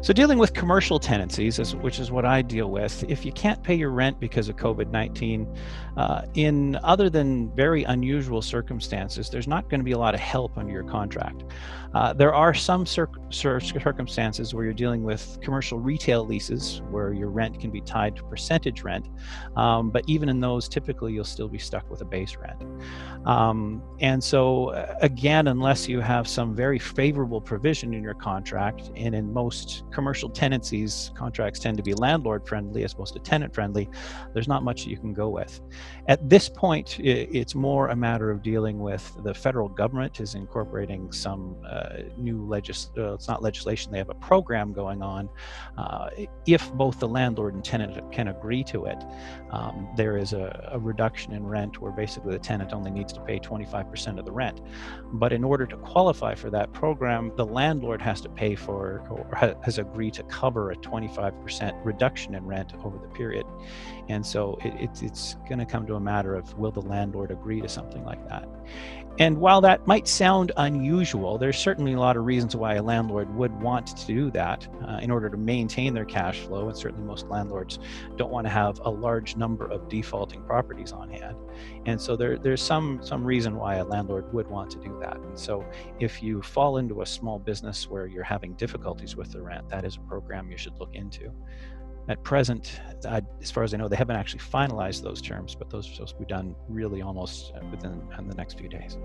So dealing with commercial tenancies, which is what I deal with, if you can't pay your rent because of COVID-19, in other than very unusual circumstances, there's not going to be a lot of help under your contract. There are some circumstances where you're dealing with commercial retail leases where your rent can be tied to percentage rent, but even in those, typically you'll still be stuck with a base rent. And so again, unless you have some very favorable provision in your contract, and in most commercial tenancies, contracts tend to be landlord friendly as opposed to tenant friendly, there's not much you can go with. At this point, it's more a matter of dealing with the federal government is incorporating some new it's not legislation, they have a program going on. If both the landlord and tenant can agree to it, there is a reduction in rent where basically the tenant only needs to pay 25% of the rent. But in order to qualify for that program, the landlord has to pay for, or has agreed to cover, a 25% reduction in rent over the period. And so it's going to come to a matter of, will the landlord agree to something like that? And while that might sound unusual, there's certainly a lot of reasons why a landlord would want to do that in order to maintain their cash flow. And certainly most landlords don't want to have a large number of defaulting properties on hand. And so there's some reason why a landlord would want to do that. And so if you fall into a small business where you're having difficulties with the rent, that is a program you should look into. At present, as far as I know, they haven't actually finalized those terms, but those are supposed to be done really almost within the next few days.